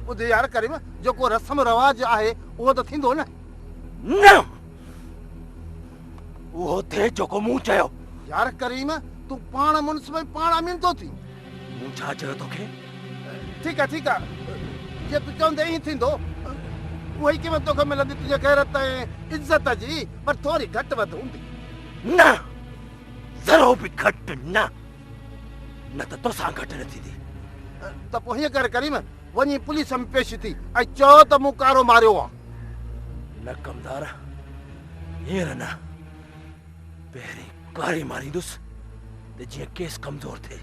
ॿुध यार करीम, जेको रस्म रवाज आहे उहो त थींदो न। न वो थे जेको मूं चयो। यार करीम, तू पाण मुंस में पाण अमीन तो थी। मूं छा चयो तोखे? ठीक है जे तू चवंदे ही थींदो। वही कीमत तोखे मिलंदी तुझे गैरत ऐं इज्जत जी, पर थोड़ी घट वध हूंदी। न ज़रो भी घट न त तोसां घट न थींदी। त पोइ हीअं कर करीम, वञी पुलिस में पेश थी ऐं चओ त मूं कारो मारियो आहे। न कमदार, हींअर न, पहिरीं कारी मारींदुसि त जीअं केस कमज़ोर थिए,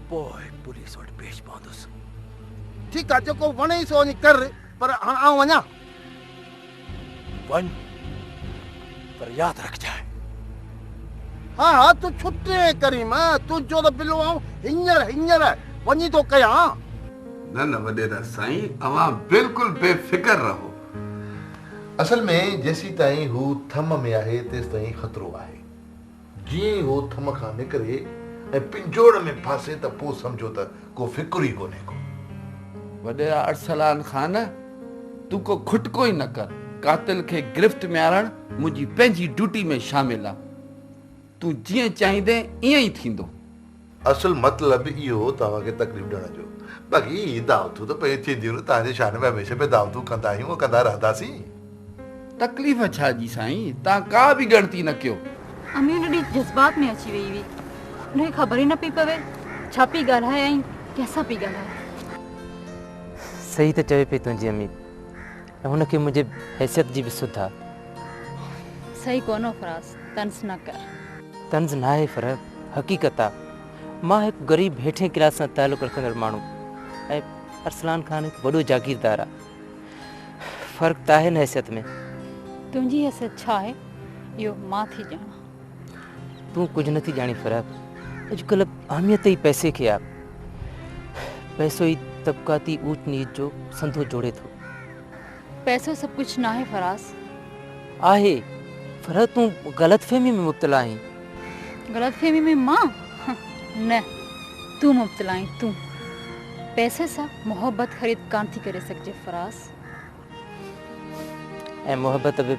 पोइ पुलिस वटि पेश पवंदुसि। ठीक आहे, जेको वणे सो वञी कर, पर हाणे आउं वञा? वञ, पर यादि रखजांइ। हाँ तू छुटे करीम, तू जो त बिलो आऊं हींअर वञी तो कयां। न वडेरा साईं, अवां बिल्कुल बेफिक्र रहो। असल में जेसी ताईं हू थम में आहे तेस ताईं खतरो आहे। जी वो थम खां निकरे ऐं पिंजोड़ में फासे त पोइ समझो त को फिक्र ही कोने को। वडेरा अरसलान खान, तू को खुटको ही न कर। कातिल के गिरफ्त में आणण मुंहिंजी पंहिंजी ड्यूटी में शामिल आहे। तू जीअं चाहींदे ईअं ई थींदो। असल मतलब इहो तव्हांखे तकलीफ़ ॾियण जो। बाक़ी दावतूं त पई थींदियूं न, तव्हांजे शान में हमेशह पे दावतूं कंदा आहियूं, कंदा रहंदासीं। तकलीफ़ छा जी साईं, तव्हां का बि ॻणती न कयो। अम्मी उन ॾींहुं जज़्बात में अची वई हुई, उनखे ख़बर ई न पई पवे छा पई ॻाल्हाए ऐं कंहिंसां पई ॻाल्हाए। सही त चवे पई तुंहिंजी अम्मी, ऐं हुनखे मुंहिंजे हैसियत जी बि सुध आहे। सही कोन्हो फराज़, तंज़ न कर। तंज़ न आहे पर हक़ीक़त आहे। मां हिकु ग़रीब हेठें क्लास सां तालुक़ रखंदड़ माण्हू ऐं अरसलान खान हिकु वॾो जागीरदार आहे। फ़र्क़ु त आहे न हैसियत में। तुंहिंजी हैसियत छा आहे इहो मां थी ॼाणा। तूं कुझु नथी ॼाणी फ़राब। अॼुकल्ह अहमियत ई पैसे खे आहे। पैसो ई तबक़ाती ऊच नीच जो संधो जोड़े थो। पैसो सभु कुझु न आहे फराज़। आहे पर तूं ग़लतफ़हमी में मुब्तला आहीं। ग़लतफ़हमी में मां? न, तूं मुब्तला आहीं। तूं पैसे सां मोहब्बत ख़रीद कान थी करे सघिजे फराज़। ऐं मोहब्बत बि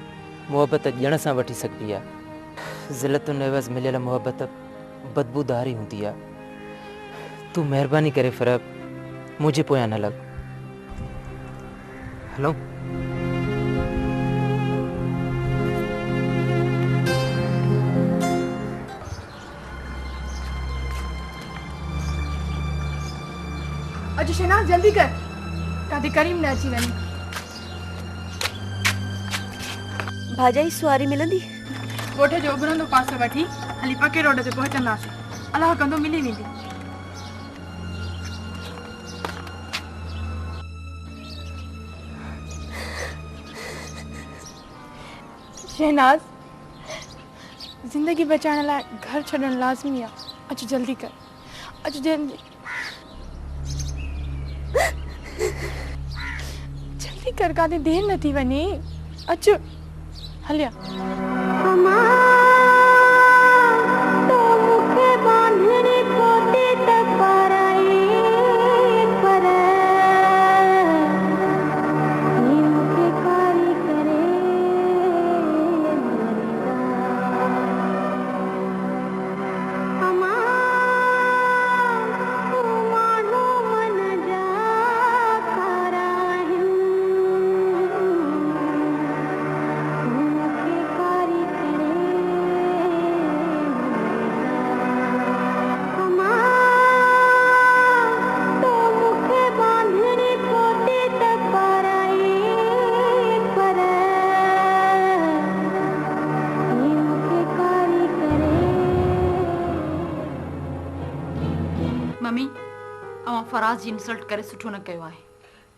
मोहब्बत ॼण सां वठी सघिबी आहे। ज़िलतुन एवज़ मिलियल मोहब्बत बदबूदारी हूंदी आहे। तूं महिरबानी करे फ़रब मुंहिंजे पोयां न लॻ। हलो अॼु शहनाज़ जल्दी कर, काथे करीम न अची वञे। भाजाई सुवारी मिलंदी? ॻोठ जो उभरंदो पासो वठी हली पके रोड ते पहुचंदासीं। अलाह कंदो मिली वेंदी। शहनाज़, जिंदगी बचाइण लाइ घर छॾणु लाज़मी आहे। अचु जल्दी कर, अचु जल्दी जल्दी कर, काथे देर न थी वञे। अचु हलिया। मम्मी, अवां फराज़ जी इंसल्ट करे सुठो न कयो आहे।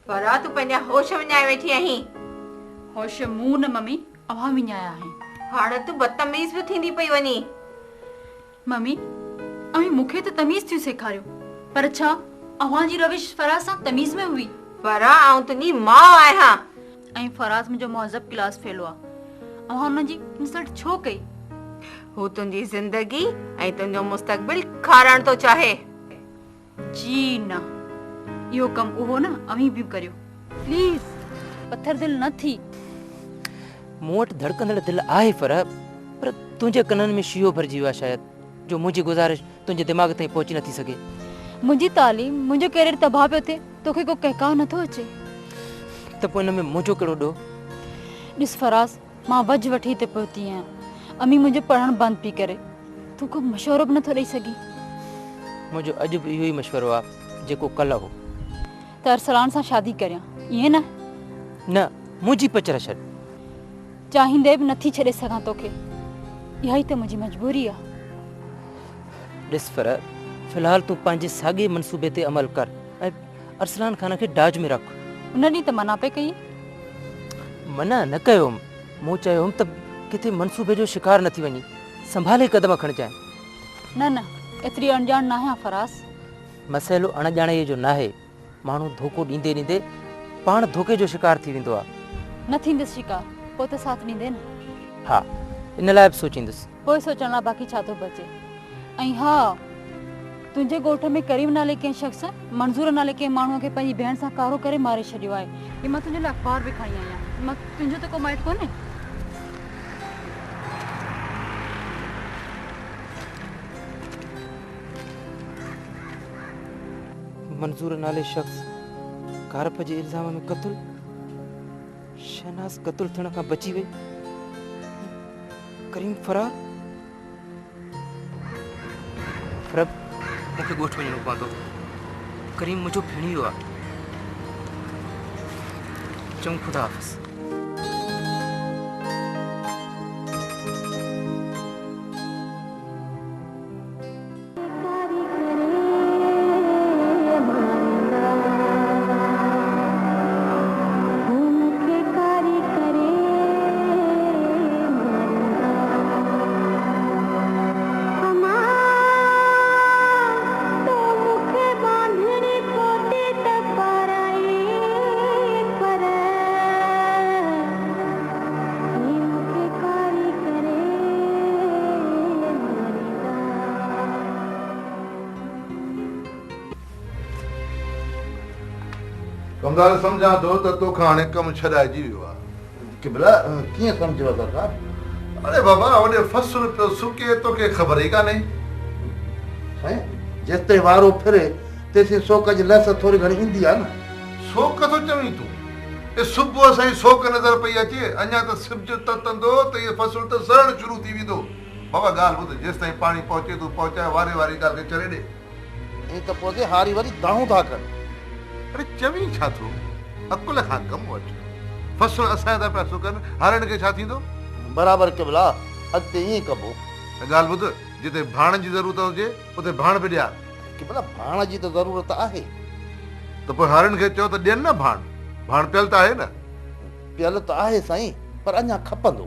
फरा तू पंहिंजा होश विञाए वेठी आहीं। होश मूं न मम्मी, अवां विञाया आहिनि। हाणे तू बदतमीज़ बि थींदी पई वञी। मम्मी, अवी मूंखे त तमीज़ थियूं सेखारियो, पर छा अवां जी रविश फराज़ सां तमीज़ में हुई? फरा आऊं तुंहिंजी माउ आहियां ऐं फराज़ मुंहिंजो महज़ब क्लास फेलो आहे। अवां हुन जी इंसल्ट छो कई? हू तुंहिंजी ज़िंदगी ऐं तुंहिंजो मुस्तक़बिल खाराइण थो चाहे। जी न, यो कम उहो ना अमी भी करियो प्लीज। पत्थर दिल न थी। मूं वटि धड़कंदड़ दिलि आहे पर तुंहिंजे कननि में शीहो भरिजी वियो आहे शायदि, जो मुंहिंजी गुज़ारिश तुंहिंजे दिमाग़ ताईं पहुची नथी सघे। मुंहिंजी तालीम मुंहिंजो कैरियर तबाह पियो थिए, तोखे को कहकाव नथो अचे? त पोइ हिन में मुंहिंजो कहिड़ो ॾोह? ॾिस फराज़, मां वज वठी ते पहुती आहियां। अमी मुंहिंजो पढ़णु बंदि पई करे, तूं को मशवरो बि नथो ॾेई सघीं? मुंहिंजो अॼु बि इहो ई मशवरो आहे जेको कल्ह हो। त अरसलान सां शादी करियां, ईअं न? न, मुंहिंजी पचर छॾ। चाहींदे बि नथी छॾे सघां तोखे, इहा ई त मुंहिंजी मजबूरी आहे। ॾिस फ़िलहाल तूं पंहिंजे साॻे मनसूबे ते अमल कर ऐं अरसलान खान खे डाज में रख। उन ॾींहुं त मना पे कई। मना न कयो हुउमि, मूं चयो हुउमि त किथे मनसूबे जो शिकार न थी वञी, संभाले कदम खणजांइ। न न, एतिरी अणॼाण न आहे फराज़। मसइलो अणॼाणे जो न आहे, माण्हू धोखो ॾींदे ॾींदे पाण धोखे जो शिकार थी वेंदो आहे। न थींदुसि शिकार, पोइ त साथ ॾींदे न। हा, इन लाइ बि सोचींदुसि। पोइ सोचण लाइ बाक़ी छा थो बचे? ऐं हा, तुंहिंजे ॻोठ में करीम नाले कंहिं शख़्स मंज़ूर नाले कंहिं माण्हूअ खे पंहिंजी भेण सां कारो करे मारे छॾियो आहे। ही मां तुंहिंजे लाइ अख़बार बि खणी आई आहियां। मां तुंहिंजो त को माइट कोन्हे। मंज़ूर नाले शख़्स कारप जे इल्ज़ाम में क़त्ल। शहनाज़ क़त्ल थियण खां बची वई, करीम फरार। मूंखे ॻोठ वञिणो पवंदो। करीम मुंहिंजो भेणियो आहे। चङो, ख़ुदा हाफ़िज़। कमदार समझा तो तोखां हाणे कमु छॾाइजी वियो आहे। कि भला कीअं सम्झो सरकार? अरे बाबा, वॾे फसल पियो सुके, तोखे ख़बर ई कान्हे। साईं, जेसि ताईं वारो फिरे तेसि सोक जी लस थोरी घणी ईंदी आहे न। सोक थो चवीं तूं? ए सुबुह साईं सोक नज़र पई अचे, अञा त सिज ततंदो त इहा फसल त सड़ण शुरू थी वेंदो। बाबा ॻाल्हि ॿुध, जेसि ताईं पाणी पहुचे तूं पहुचाए, वारे वारी ॻाल्हि खे चरे ॾे। ईअं त पोइ हारी वरी दाहूं था कनि। अरे चवीं छा थो? अकुल खां कमु वठि। फसल असां था पिया सुकनि, हारण खे छा थींदो? बराबरि केवला, अॻिते ईअं कबो। ॻाल्हि ॿुध, जिते भाण जी ज़रूरत हुजे उते भाण बि ॾियार। कि भला भाण जी त ज़रूरत आहे, त पोइ हारण खे चओ त ॾियनि न भाण। भाण पियल त आहे न? पियल त आहे साईं, पर अञा खपंदो।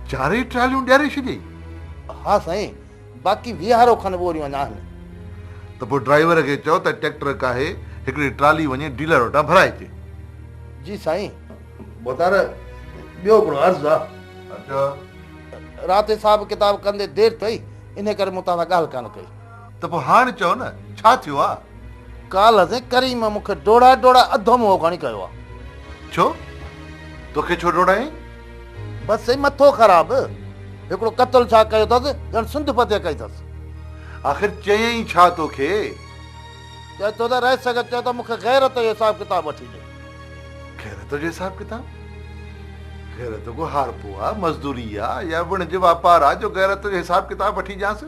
4 ट्रालियूं ॾियारे छॾियई? हा साईं, बाक़ी 20 खनि ॿोरियूं अञा आहिनि। त पोइ ड्राइवर खे चओ त ट्रैक्टर काहे हिकिड़ी ट्राली वञे डीलर वटां भराए अचे। जी साईं। बोतार ॿियो हिकिड़ो अर्ज़ु आहे। अच्छा, राति हिसाब किताब कंदे देरि थई, इन करे मूं तव्हां सां ॻाल्हि कान कई। त पोइ हाणे चओ न, छा थियो आहे? काल्ह से करीम मूंखे डोड़ा डोड़ा अधो मुंहुं खणी कयो आहे। छो? तोखे छो डोड़ाई? बसि साईं, मथो ख़राब। हिकिड़ो क़त्ल छा कयो अथसि, ॼण सिंध फतेह कई अथसि। आख़िर चयईं छा तोखे? चए थो त रह सघे, चए थो मूंखे गैरत जो हिसाब किताब वठी ॾे। गैरत जो हिसाब किताब? गैरत को हारपो आहे, मज़दूरी आहे या वणिज वापार आहे जो गैरत जो हिसाब किताब वठी ॾियांसि?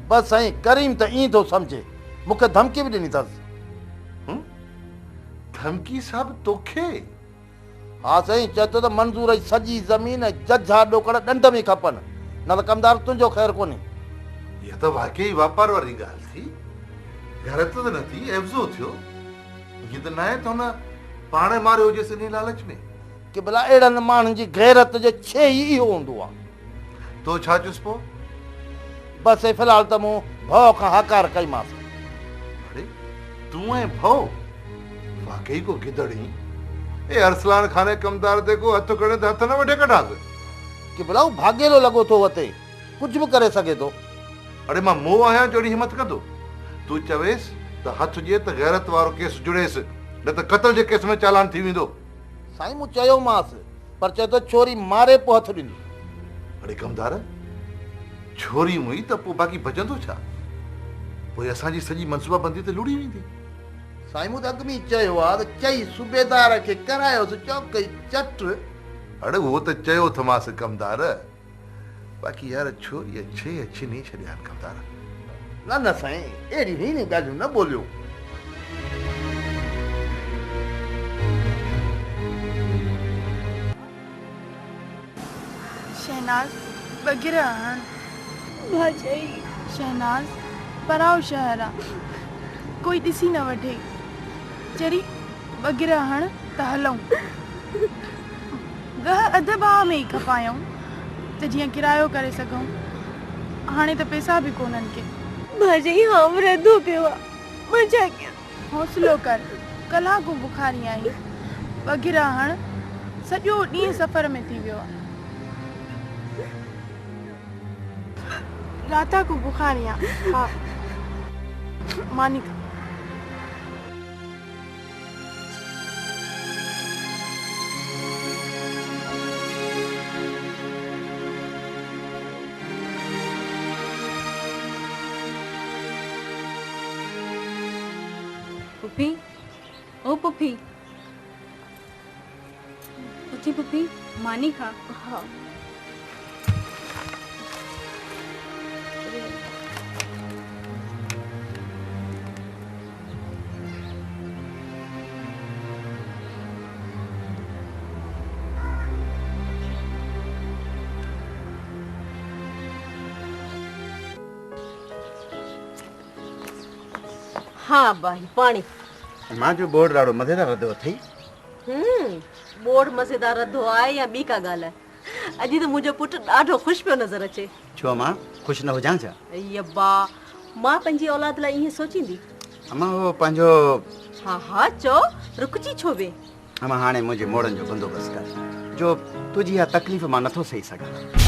बसि साईं, करीम त ईअं थो सम्झे, मूंखे धमकी बि ॾिनी अथसि। धमकी साहब तोखे? हा साईं, चए थो त मंज़ूर जी सॼी ज़मीन जझा ॾोकड़ ॾंड में खपनि, न त कमदार तुंहिंजो ख़ैरु कोन्हे। इहा त वाकई वापार वारी ॻाल्हि थी। गैरत त न थी, एफ़ज़ो थियो। हीअं त न आहे त हुन पाण मारियो हुजेसि इन लालच में। कि भला अहिड़नि माण्हुनि जी गैरत जो छे ई इहो हूंदो आहे। तो छा चुसि पोइ? बसि फ़िलहाल त मूं भउ खां हकार कईमांसि। अरे तूं ऐं भउ वाकई को गिदड़ी। ए अरसलान खाने कमदार ते को हथ खणे त हथ न वठे कढांसि। कि भला हू भागेलो लॻो थो वते, कुझु बि करे सघे थो। अरे मां मोह आहियां जो हिम्मत कंदो? तूं चवेसि त हथ जे त गैरत वारो केस जुड़ेसि न त क़त्ल जे केस में चालान थी वेंदो। साईं मूं चयोमांसि पर चए थो छोरी मारे पोइ हथ ॾिनो। अड़े कमदार, छोरी हुई त पोइ बाक़ी बचंदो छा? पोइ असांजी सॼी मनसूबाबंदी त लुड़ी वेंदी। साईं मूं त अॻु में ई चयो आहे त चई सूबेदार खे करायोसि चौक चट। अड़े उहो त चयो थमांसि कमदार, बाक़ी यार छोरीअ छे छिनी छॾिया आहिनि कमदार। न न साईं अहिड़ी हीअ ॻाल्हियूं न ॿोलियो। शहनाज वग़ैरह हण भाॼाई। शहनाज पराओ शहर आहे, कोई ॾिसी न वठे। चरी वग़ैरह हण त हलूं। गह अध भाव में ई खपायूं त जीअं किरायो करे सघूं। हाणे त पैसा बि कोन्हनि के। भाॼाई हाम रहंदो पियो आहे, मां छा कयां? हौसलो कर, कलाकूं बुखारी आई। वग़ैरह हण, सॼो ॾींहुं सफ़र में थी वियो आहे। राता को बुखारी आहे। हा मानी खा। पुफी, ओ पुफी, उठी पुफी, मानी खा। हाँ हाँ भाई पानी। मां जो बोर्ड ॾाढो मज़ेदार रधो अथई। बोर्ड मज़ेदार रधो आहे या ॿी का ॻाल्हि आहे? अॼु त मुंहिंजो पुटु ॾाढो ख़ुशि पियो नज़र अचे। छो मां ख़ुशि न हुजां छा? यब्बा, मां पंहिंजी औलाद लाइ ईअं सोचींदी। अम्मा हो पंहिंजो। हा हा चओ, रुकजी छो वे? अम्मा हाणे मुंहिंजे मोड़नि जो बंदोबस्तु कर जो तुंहिंजी इहा तकलीफ़ मां नथो सही सघां।